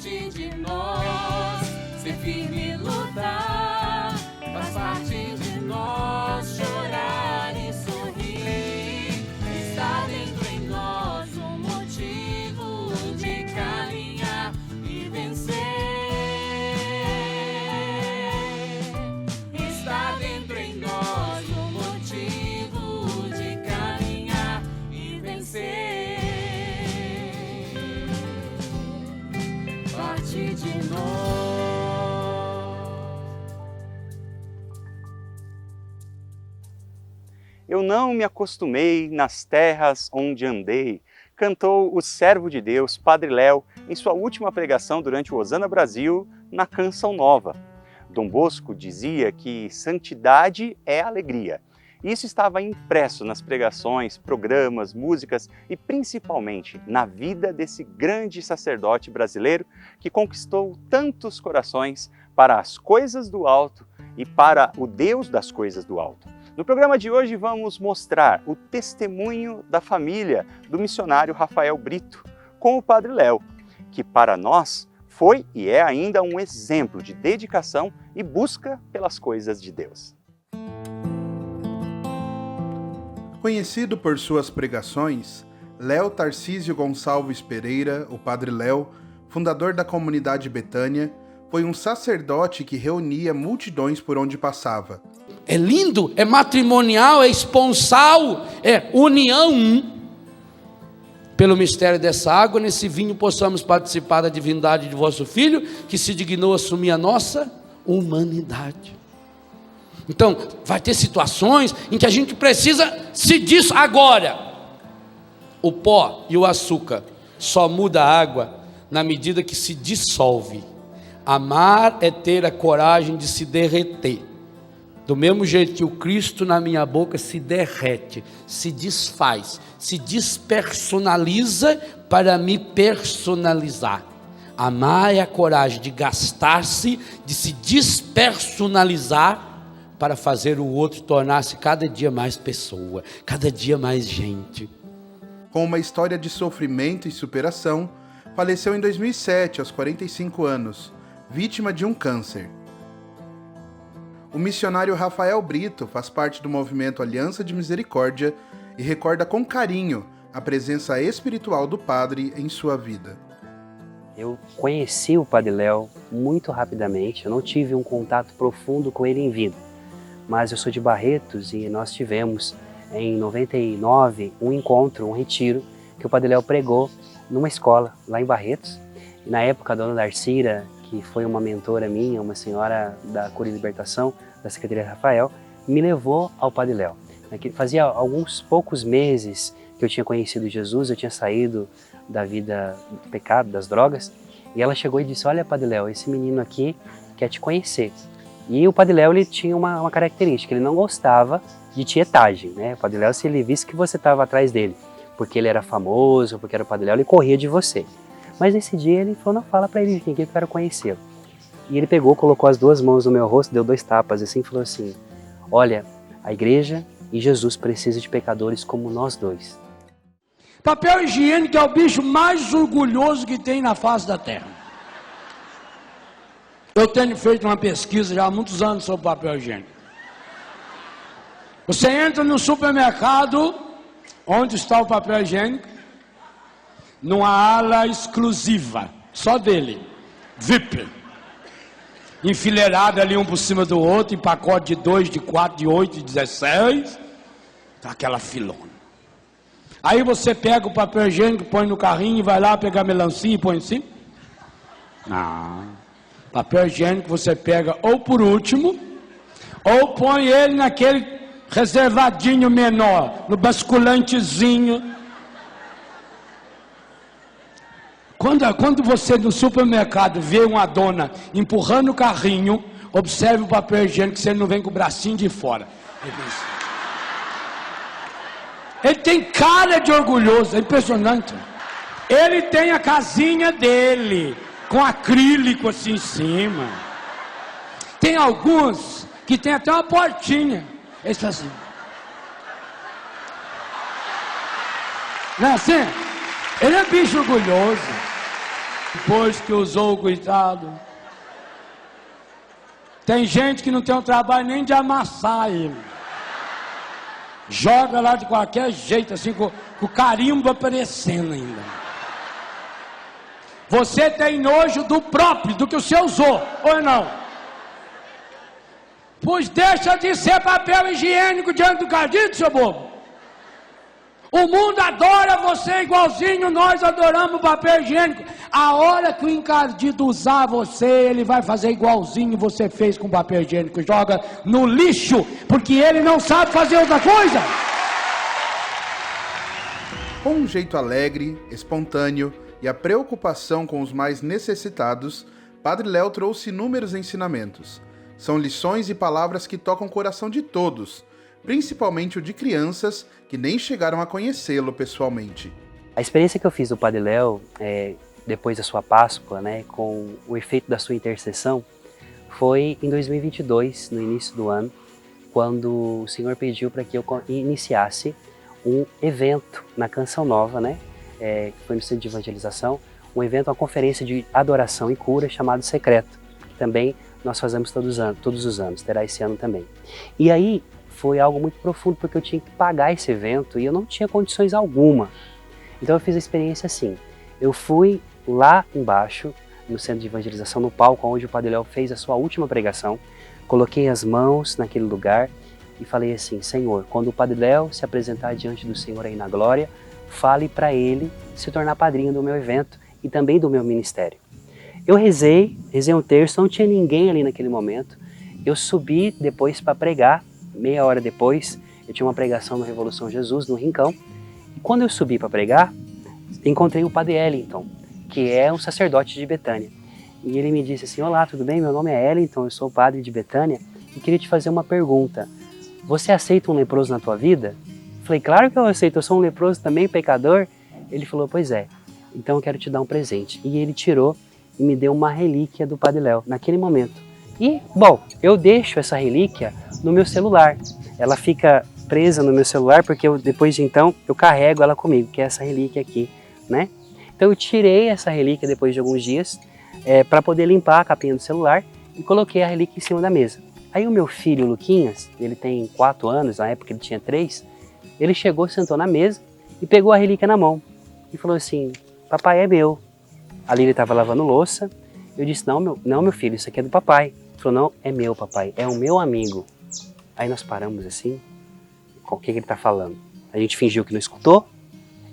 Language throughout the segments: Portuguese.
parte de nós. Ser firme e lutar, faz parte de nós. Chorar e sorrir, está dentro em nós um motivo de caminhar e vencer. Está dentro em nós um motivo de caminhar e vencer. Parte de nós. Eu não me acostumei nas terras onde andei, cantou o servo de Deus, Padre Léo, em sua última pregação durante o Hosana Brasil, na Canção Nova. Dom Bosco dizia que santidade é alegria. Isso estava impresso nas pregações, programas, músicas e principalmente na vida desse grande sacerdote brasileiro que conquistou tantos corações para as coisas do alto e para o Deus das coisas do alto. No programa de hoje vamos mostrar o testemunho da família do missionário Rafael Brito com o Padre Léo, que para nós foi e é ainda um exemplo de dedicação e busca pelas coisas de Deus. Conhecido por suas pregações, Léo Tarcísio Gonçalves Pereira, o Padre Léo, fundador da comunidade Betânia, foi um sacerdote que reunia multidões por onde passava. É lindo, é matrimonial, é esponsal, é união. Pelo mistério dessa água, nesse vinho, possamos participar da divindade de vosso Filho, que se dignou assumir a nossa humanidade. Então, vai ter situações em que a gente precisa se disso agora. O pó e o açúcar só muda a água na medida que se dissolve. Amar é ter a coragem de se derreter. Do mesmo jeito que o Cristo na minha boca se derrete, se desfaz, se despersonaliza para me personalizar. Amar é a coragem de gastar-se, de se despersonalizar para fazer o outro tornar-se cada dia mais pessoa, cada dia mais gente. Com uma história de sofrimento e superação, faleceu em 2007, aos 45 anos, vítima de um câncer. O missionário Rafael Brito faz parte do movimento Aliança de Misericórdia e recorda com carinho a presença espiritual do padre em sua vida. Eu conheci o Padre Léo muito rapidamente, eu não tive um contato profundo com ele em vida, mas eu sou de Barretos e nós tivemos em 99 um encontro, um retiro, que o Padre Léo pregou numa escola lá em Barretos. E na época a dona Darcira, que foi uma mentora minha, uma senhora da Cura e Libertação, da Secretaria Rafael, me levou ao Padre Léo. Fazia alguns poucos meses que eu tinha conhecido Jesus, eu tinha saído da vida do pecado, das drogas, e ela chegou e disse: olha, Padre Léo, esse menino aqui quer te conhecer. E o Padre Léo, ele tinha uma característica, ele não gostava de tietagem, né? O Padre Léo, se ele visse que você estava atrás dele, porque ele era famoso, porque era o Padre Léo, ele corria de você. Mas nesse dia ele falou: não, fala para ele, quem que eu quero conhecê-lo. E ele pegou, colocou as duas mãos no meu rosto, deu 2 tapas assim, e falou assim: olha, a igreja e Jesus precisam de pecadores como nós dois. Papel higiênico é o bicho mais orgulhoso que tem na face da terra. Eu tenho feito uma pesquisa já há muitos anos sobre papel higiênico. Você entra no supermercado, onde está o papel higiênico? Numa ala exclusiva, só dele, VIP. Enfileirado ali um por cima do outro, em pacote de 2, de 4, de 8, de 16. Tá aquela filona. Aí você pega o papel higiênico, põe no carrinho e vai lá pegar melancia e põe em cima? Não. Papel higiênico você pega ou por último, ou põe ele naquele reservadinho menor, no basculantezinho. Quando você no supermercado vê uma dona empurrando o carrinho, observe o papel higiênico, se ele não vem com o bracinho de fora. Ele tem cara de orgulhoso, é impressionante. Ele tem a casinha dele, com acrílico assim em cima. Tem alguns que tem até uma portinha. Esse assim. Não é assim? Ele é bicho orgulhoso. Depois que usou o coitado. Tem gente que não tem o trabalho nem de amassar ele. Joga lá de qualquer jeito, assim, com o carimbo aparecendo ainda. Você tem nojo do próprio, do que o seu usou, ou não? Pois deixa de ser papel higiênico diante do cardíaco, seu bobo. O mundo adora você igualzinho nós adoramos o papel higiênico. A hora que o encardido usar você, ele vai fazer igualzinho você fez com o papel higiênico. Joga no lixo, porque ele não sabe fazer outra coisa. Com um jeito alegre, espontâneo e a preocupação com os mais necessitados, Padre Léo trouxe inúmeros ensinamentos. São lições e palavras que tocam o coração de todos, principalmente o de crianças que nem chegaram a conhecê-lo pessoalmente. A experiência que eu fiz do Padre Léo, depois da sua Páscoa, com o efeito da sua intercessão, foi em 2022, no início do ano, quando o Senhor pediu para que eu iniciasse um evento na Canção Nova, que foi no Centro de Evangelização, um evento, uma conferência de adoração e cura chamado Secreto, que também nós fazemos todos os anos, terá esse ano também. E aí foi algo muito profundo, porque eu tinha que pagar esse evento e eu não tinha condições alguma. Então eu fiz a experiência assim, eu fui lá embaixo, no Centro de Evangelização, no palco onde o Padre Léo fez a sua última pregação, coloquei as mãos naquele lugar e falei assim: Senhor, quando o Padre Léo se apresentar diante do Senhor aí na glória, fale para ele se tornar padrinho do meu evento e também do meu ministério. Eu rezei um terço, não tinha ninguém ali naquele momento. Eu subi depois para pregar, meia hora depois, eu tinha uma pregação no Revolução Jesus, no Rincão. E quando eu subi para pregar, encontrei o Padre Ellington, que é um sacerdote de Betânia. E ele me disse assim: olá, tudo bem? Meu nome é Ellington, eu sou padre de Betânia e queria te fazer uma pergunta. Você aceita um leproso na tua vida? Eu falei: claro que eu aceito, eu sou um leproso também, pecador. Ele falou: pois é, então eu quero te dar um presente. E ele tirou e me deu uma relíquia do Padre Léo, naquele momento. E, bom, eu deixo essa relíquia no meu celular. Ela fica presa no meu celular porque depois de então eu carrego ela comigo, que é essa relíquia aqui, Então eu tirei essa relíquia depois de alguns dias para poder limpar a capinha do celular e coloquei a relíquia em cima da mesa. Aí o meu filho, o Luquinhas, ele tem 4 anos, na época ele tinha 3, ele chegou, sentou na mesa e pegou a relíquia na mão e falou assim: papai, é meu. Ali ele estava lavando louça. Eu disse: não, meu filho, isso aqui é do papai. Ele falou: não, é meu, papai, é o meu amigo. Aí nós paramos assim, o que ele está falando? A gente fingiu que não escutou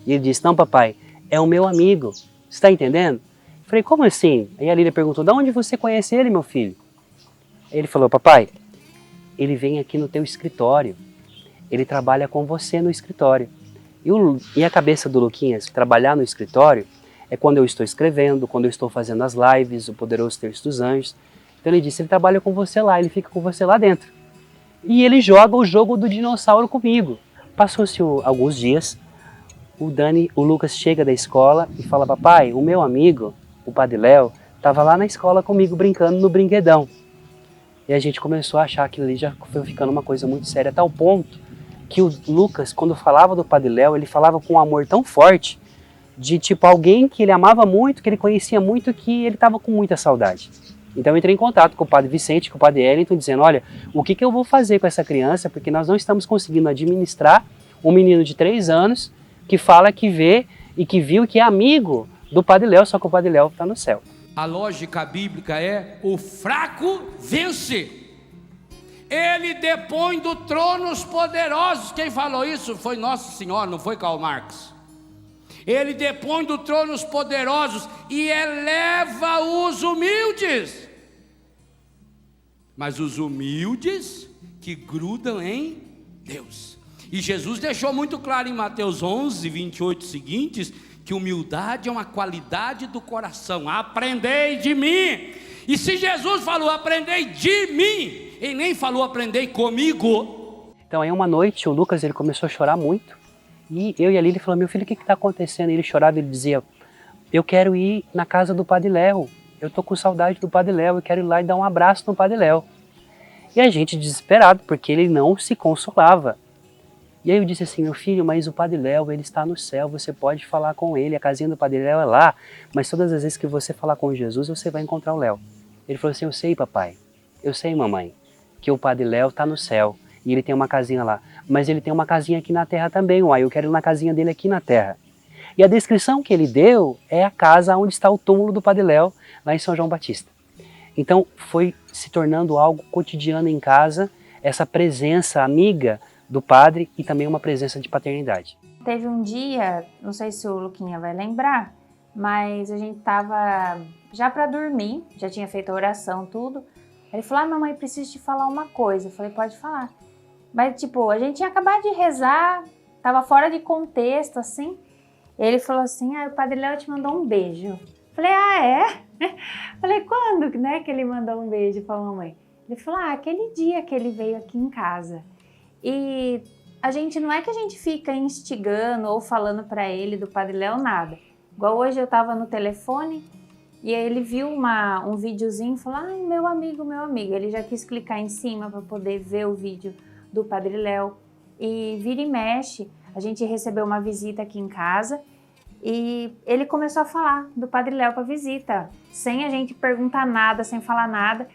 e ele disse: não, papai, é o meu amigo, você está entendendo? Eu falei: como assim? Aí a Lília perguntou: de onde você conhece ele, meu filho? Ele falou: papai, ele vem aqui no teu escritório, ele trabalha com você no escritório. E a cabeça do Luquinhas, trabalhar no escritório, é quando eu estou escrevendo, quando eu estou fazendo as lives, o Poderoso Terço dos Anjos. Então ele disse: ele trabalha com você lá, ele fica com você lá dentro. E ele joga o jogo do dinossauro comigo. Passou-se alguns dias, o Lucas chega da escola e fala: papai, o meu amigo, o Padre Léo, estava lá na escola comigo brincando no brinquedão. E a gente começou a achar que ali já foi ficando uma coisa muito séria, a tal ponto que o Lucas, quando falava do Padre Léo, ele falava com um amor tão forte, de tipo alguém que ele amava muito, que ele conhecia muito, que ele estava com muita saudade. Então eu entrei em contato com o Padre Vicente, com o Padre Ellington, dizendo: olha, o que eu vou fazer com essa criança, porque nós não estamos conseguindo administrar um menino de 3 anos que fala que vê e que viu que é amigo do Padre Léo, só que o Padre Léo está no céu. A lógica bíblica é: o fraco vence. Ele depõe do trono os poderosos. Quem falou isso foi Nossa Senhora, não foi Karl Marx. Ele depõe do trono os poderosos e eleva os humildes. Mas os humildes que grudam em Deus. E Jesus deixou muito claro em Mateus 11, 28 seguintes, que humildade é uma qualidade do coração. Aprendei de mim. E se Jesus falou aprendei de mim, ele nem falou aprendei comigo. Então aí uma noite o Lucas ele começou a chorar muito. E eu e a Lília falamos: meu filho, o que está acontecendo? E ele chorava, ele dizia: eu quero ir na casa do Padre Léo, eu estou com saudade do Padre Léo, eu quero ir lá e dar um abraço no Padre Léo. E a gente desesperado, porque ele não se consolava. E aí eu disse assim, meu filho, mas o Padre Léo, ele está no céu, você pode falar com ele, a casinha do Padre Léo é lá, mas todas as vezes que você falar com Jesus, você vai encontrar o Léo. Ele falou assim, eu sei, papai, eu sei, mamãe, que o Padre Léo está no céu e ele tem uma casinha lá, mas ele tem uma casinha aqui na terra também, uai, eu quero ir na casinha dele aqui na terra. E a descrição que ele deu é a casa onde está o túmulo do Padre Léo, lá em São João Batista. Então foi se tornando algo cotidiano em casa, essa presença amiga do padre e também uma presença de paternidade. Teve um dia, não sei se o Luquinha vai lembrar, mas a gente tava já para dormir, já tinha feito a oração, tudo. Ele falou, mamãe, preciso te falar uma coisa. Eu falei, pode falar. Mas tipo, a gente tinha acabado de rezar, tava fora de contexto, assim. Ele falou assim, o Padre Léo te mandou um beijo. Eu falei, é? Falei, quando, né, que ele mandou um beijo pra mamãe? Ele falou, aquele dia que ele veio aqui em casa. E a gente, não é que a gente fica instigando ou falando para ele do Padre Léo nada. Igual hoje eu tava no telefone e aí ele viu um videozinho e falou, meu amigo. Ele já quis clicar em cima para poder ver o vídeo do Padre Léo. E vira e mexe, a gente recebeu uma visita aqui em casa e ele começou a falar do Padre Léo para visita, sem a gente perguntar nada, sem falar nada.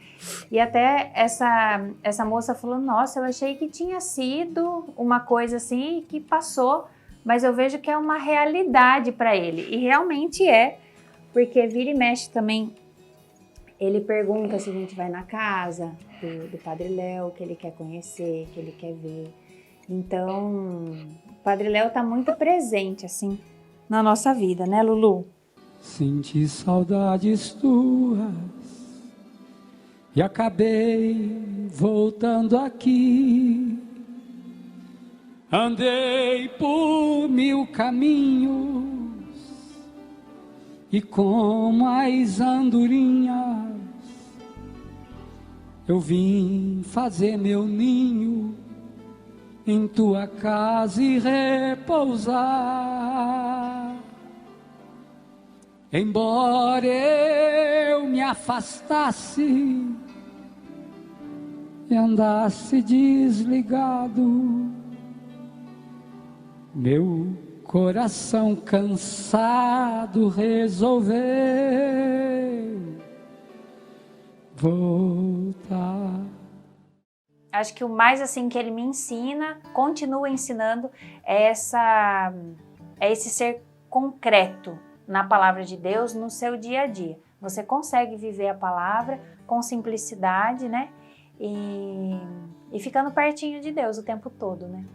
E até essa moça falou, nossa, eu achei que tinha sido uma coisa assim que passou, mas eu vejo que é uma realidade para ele. E realmente é, porque vira e mexe também, ele pergunta se a gente vai na casa do Padre Léo, que ele quer conhecer, que ele quer ver. Então, o Padre Léo está muito presente, assim, na nossa vida, né, Lulu? Senti saudades tuas e acabei voltando aqui. Andei por 1000 caminhos e como as andorinhas eu vim fazer meu ninho em tua casa e repousar. Embora eu me afastasse e andasse desligado, meu coração cansado resolveu voltar. Acho que o mais assim que ele me ensina, continua ensinando, é esse ser concreto na palavra de Deus no seu dia a dia. Você consegue viver a palavra com simplicidade, né? E ficando pertinho de Deus o tempo todo, né?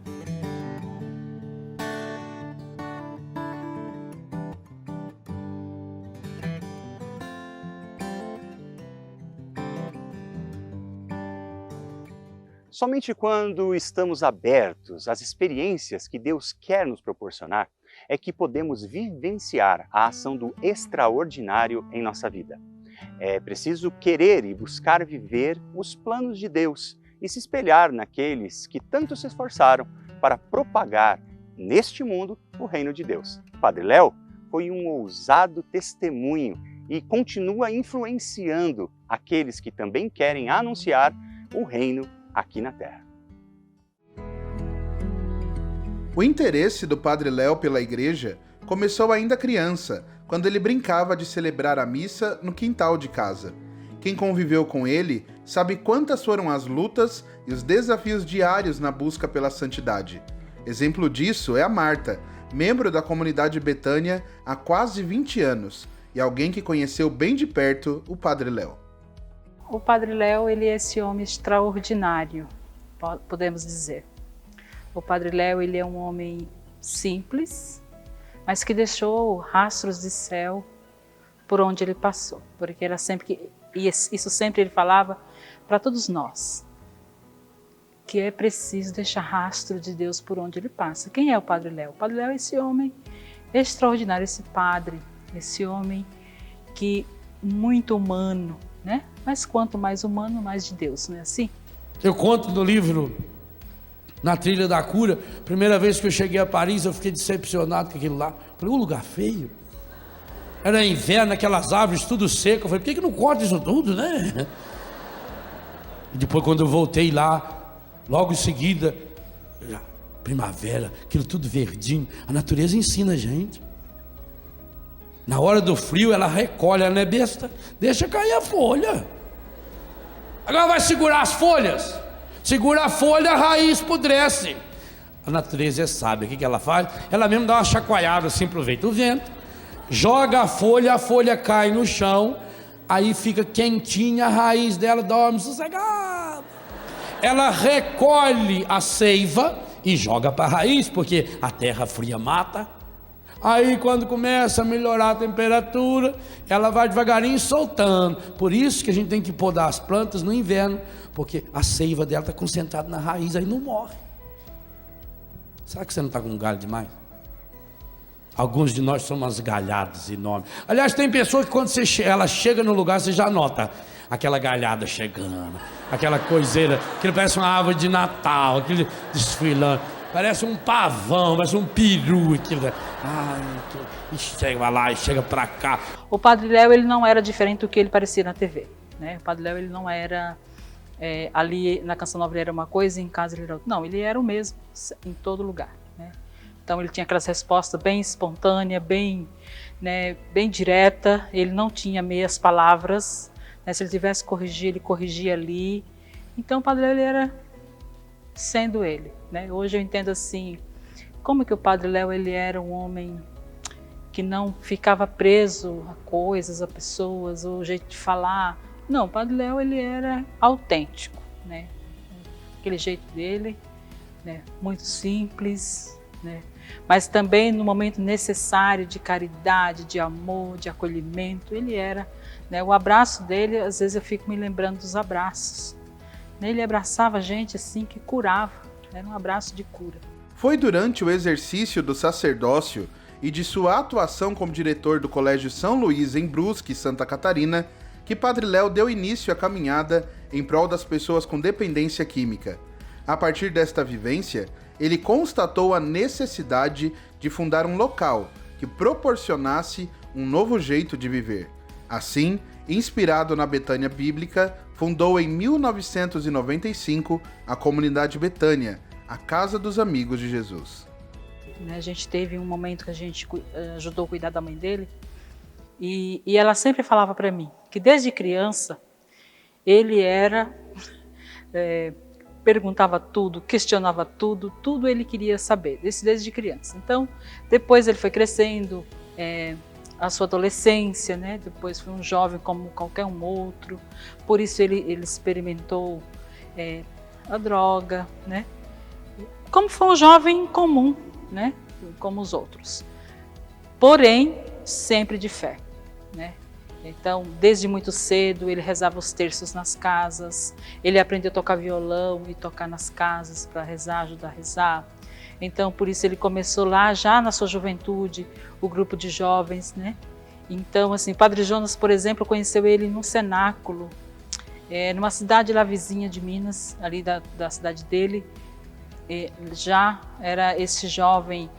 Somente quando estamos abertos às experiências que Deus quer nos proporcionar é que podemos vivenciar a ação do extraordinário em nossa vida. É preciso querer e buscar viver os planos de Deus e se espelhar naqueles que tanto se esforçaram para propagar neste mundo o reino de Deus. Padre Léo foi um ousado testemunho e continua influenciando aqueles que também querem anunciar o reino aqui na Terra. O interesse do Padre Léo pela igreja começou ainda criança, quando ele brincava de celebrar a missa no quintal de casa. Quem conviveu com ele sabe quantas foram as lutas e os desafios diários na busca pela santidade. Exemplo disso é a Marta, membro da comunidade Betânia há quase 20 anos e alguém que conheceu bem de perto o Padre Léo. O Padre Léo, ele é esse homem extraordinário, podemos dizer. O Padre Léo, ele é um homem simples, mas que deixou rastros de céu por onde ele passou. Porque era sempre isso sempre ele falava para todos nós, que é preciso deixar rastro de Deus por onde ele passa. Quem é o Padre Léo? O Padre Léo é esse homem extraordinário, esse padre, esse homem que muito humano, né? Mas quanto mais humano, mais de Deus, não é assim? Eu conto no livro Na Trilha da Cura, primeira vez que eu cheguei a Paris, eu fiquei decepcionado com aquilo lá. Falei, um lugar feio. Era inverno, aquelas árvores tudo seco. Eu falei, por que não corta isso tudo, né? E depois, quando eu voltei lá, logo em seguida, primavera, aquilo tudo verdinho. A natureza ensina a gente. Na hora do frio ela recolhe, ela não é besta, deixa cair a folha. Agora vai segurar as folhas. Segura a folha, a raiz apodrece. A natureza é sábia, o que ela faz? Ela mesmo dá uma chacoalhada assim, aproveita o vento, joga a folha cai no chão, aí fica quentinha, a raiz dela dorme sossegada. Ela recolhe a seiva e joga para a raiz, porque a terra fria mata. Aí quando começa a melhorar a temperatura, ela vai devagarinho soltando. Por isso que a gente tem que podar as plantas no inverno, porque a seiva dela está concentrada na raiz, aí não morre. Será que você não está com um galho demais? Alguns de nós somos umas galhadas enormes. Aliás, tem pessoas que quando ela chega no lugar, você já nota aquela galhada chegando, aquela coiseira, que parece uma árvore de Natal, aquele desfilando. Parece um pavão, parece um peru. E chega lá e chega pra cá. O Padre Léo, ele não era diferente do que ele parecia na TV. Né? O Padre Léo, ele não era... ali na Canção Nova ele era uma coisa e em casa ele era outra. Não, ele era o mesmo em todo lugar. Né? Então ele tinha aquelas respostas bem espontâneas, bem direta. Ele não tinha meias palavras. Né? Se ele tivesse que corrigir, ele corrigia ali. Então o Padre Léo, ele era sendo ele. Né? Hoje eu entendo assim, como que o Padre Léo, ele era um homem que não ficava preso a coisas, a pessoas, o jeito de falar. Não, o Padre Léo, ele era autêntico, né? Aquele jeito dele, né? Muito simples, né? Mas também no momento necessário de caridade, de amor, de acolhimento, ele era, né? O abraço dele, às vezes eu fico me lembrando dos abraços. Ele abraçava a gente assim que curava, era um abraço de cura. Foi durante o exercício do sacerdócio e de sua atuação como diretor do Colégio São Luís em Brusque, Santa Catarina, que Padre Léo deu início à caminhada em prol das pessoas com dependência química. A partir desta vivência, ele constatou a necessidade de fundar um local que proporcionasse um novo jeito de viver. Assim, inspirado na Betânia Bíblica, fundou em 1995 a Comunidade Betânia, a Casa dos Amigos de Jesus. A gente teve um momento que a gente ajudou a cuidar da mãe dele, e ela sempre falava para mim que desde criança ele era, perguntava tudo, questionava tudo ele queria saber, desde criança. Então, depois ele foi crescendo, a sua adolescência, né? Depois foi um jovem como qualquer um outro, por isso ele experimentou a droga, né? Como foi um jovem comum, né? Como os outros, porém sempre de fé, né? Então, desde muito cedo ele rezava os terços nas casas, ele aprendeu a tocar violão e tocar nas casas para rezar, ajudar a rezar. Então, por isso ele começou lá já na sua juventude, o grupo de jovens, né? Então, assim, Padre Jonas, por exemplo, conheceu ele num cenáculo, numa cidade lá vizinha de Minas, ali da cidade dele. Já era esse jovem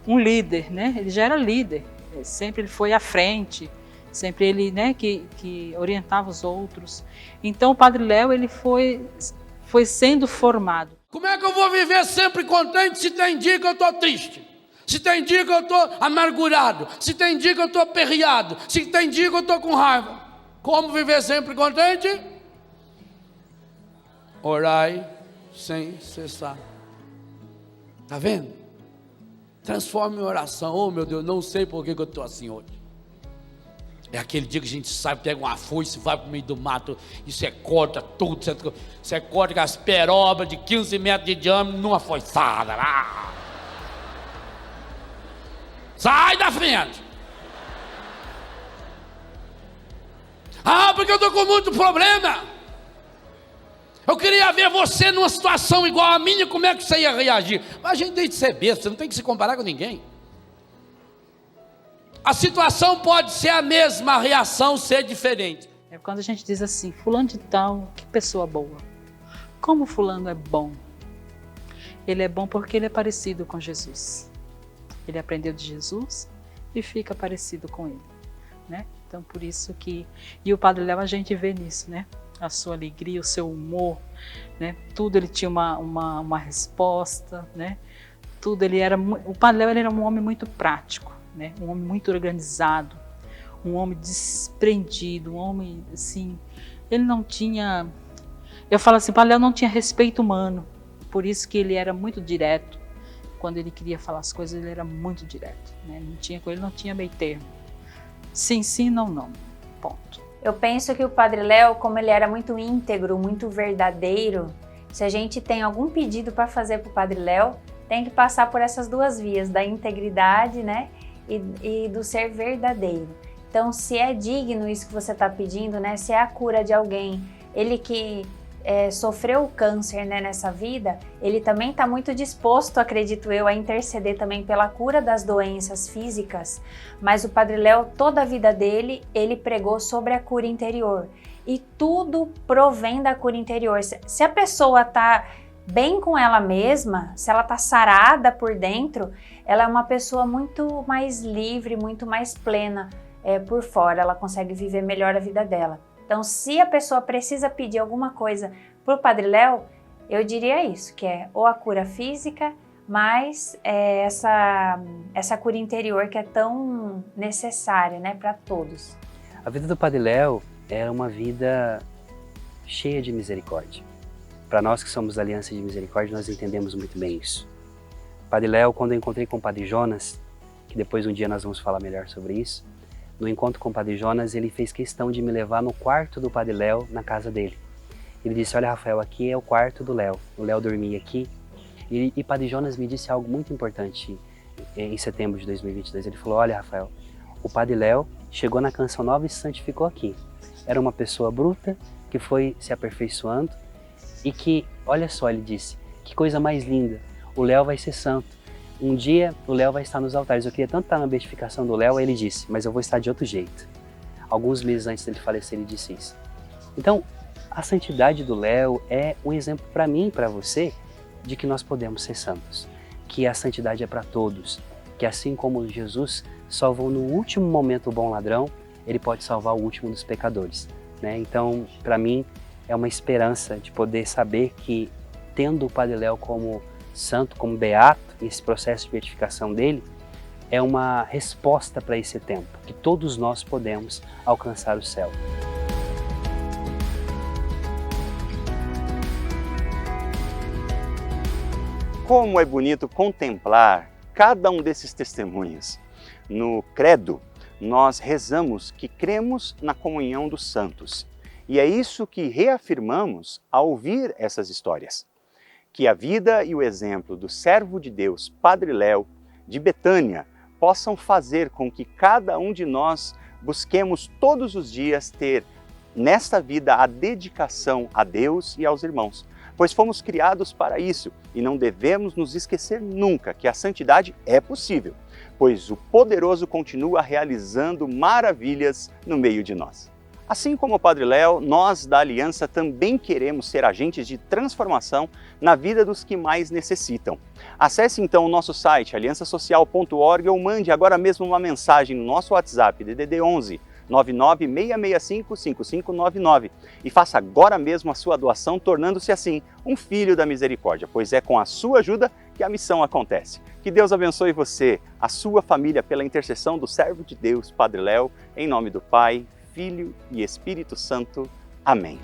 um líder, né? Ele já era líder, sempre ele foi à frente, sempre ele, né, que orientava os outros. Então o Padre Léo, ele foi sendo formado. Como é que eu vou viver sempre contente se tem dia que eu estou triste? Se tem dia que eu estou amargurado? Se tem dia que eu estou aperreado? Se tem dia que eu estou com raiva? Como viver sempre contente? Orai sem cessar. Está vendo? Transforme em oração. Oh meu Deus, não sei por que eu estou assim hoje. É aquele dia que a gente sai, pega uma foice, vai para o meio do mato e você corta tudo, você corta com as perobas de 15 metros de diâmetro numa foiçada. Sai da frente! Porque eu estou com muito problema. Eu queria ver você numa situação igual a minha, como é que você ia reagir? Mas a gente tem que ser besta, não tem que se comparar com ninguém. A situação pode ser a mesma, a reação ser diferente. Quando a gente diz assim, fulano de tal, que pessoa boa. Como fulano é bom? Ele é bom porque ele é parecido com Jesus. Ele aprendeu de Jesus e fica parecido com ele, né? Então por isso que... E o Padre Léo, a gente vê nisso, né? A sua alegria, o seu humor, né? Tudo ele tinha uma resposta, né? tudo. O Padre Léo, ele era um homem muito prático, né? Um homem muito organizado, um homem desprendido, um homem assim, ele não tinha, eu falo assim, o Padre Léo não tinha respeito humano, por isso que ele era muito direto. Quando ele queria falar as coisas, ele era muito direto, né? Com ele não tinha meio termo. Sim, sim, não, não. Ponto. Eu penso que o Padre Léo, como ele era muito íntegro, muito verdadeiro, se a gente tem algum pedido para fazer para o Padre Léo, tem que passar por essas duas vias, da integridade, né, e do ser verdadeiro. Então, se é digno isso que você está pedindo, né, se é a cura de alguém, ele que sofreu o câncer, né, nessa vida, ele também está muito disposto, acredito eu, a interceder também pela cura das doenças físicas, mas o Padre Léo, toda a vida dele, ele pregou sobre a cura interior, e tudo provém da cura interior. Se a pessoa está bem com ela mesma, se ela está sarada por dentro, ela é uma pessoa muito mais livre, muito mais plena por fora, ela consegue viver melhor a vida dela. Então, se a pessoa precisa pedir alguma coisa para o Padre Léo, eu diria isso, que é ou a cura física, mas essa cura interior que é tão necessária, né, para todos. A vida do Padre Léo era uma vida cheia de misericórdia. Para nós que somos da Aliança de Misericórdia, nós entendemos muito bem isso. Padre Léo, quando eu encontrei com o Padre Jonas, que depois um dia nós vamos falar melhor sobre isso, no encontro com o Padre Jonas, ele fez questão de me levar no quarto do Padre Léo, na casa dele. Ele disse, olha Rafael, aqui é o quarto do Léo. O Léo dormia aqui. E Padre Jonas me disse algo muito importante em setembro de 2022. Ele falou, olha Rafael, o Padre Léo chegou na Canção Nova e se santificou aqui. Era uma pessoa bruta que foi se aperfeiçoando e que, olha só, ele disse, que coisa mais linda, o Léo vai ser santo. Um dia o Léo vai estar nos altares. Eu queria tanto estar na beatificação do Léo, ele disse, mas eu vou estar de outro jeito. Alguns meses antes dele falecer, ele disse isso. Então, a santidade do Léo é um exemplo para mim e para você de que nós podemos ser santos. Que a santidade é para todos. Que assim como Jesus salvou no último momento o bom ladrão, ele pode salvar o último dos pecadores, né? Então, para mim, é uma esperança de poder saber que, tendo o Padre Léo como santo, como beato, esse processo de beatificação dele, é uma resposta para esse tempo, que todos nós podemos alcançar o céu. Como é bonito contemplar cada um desses testemunhos. No Credo, nós rezamos que cremos na comunhão dos santos. E é isso que reafirmamos ao ouvir essas histórias. Que a vida e o exemplo do servo de Deus, Padre Léo, de Betânia, possam fazer com que cada um de nós busquemos todos os dias ter nesta vida a dedicação a Deus e aos irmãos, pois fomos criados para isso e não devemos nos esquecer nunca que a santidade é possível, pois o poderoso continua realizando maravilhas no meio de nós. Assim como o Padre Léo, nós da Aliança também queremos ser agentes de transformação na vida dos que mais necessitam. Acesse então o nosso site aliançasocial.org ou mande agora mesmo uma mensagem no nosso WhatsApp DDD 11 99665 5599 e faça agora mesmo a sua doação, tornando-se assim um filho da misericórdia, pois é com a sua ajuda que a missão acontece. Que Deus abençoe você, a sua família, pela intercessão do servo de Deus, Padre Léo, em nome do Pai, Filho e Espírito Santo. Amém.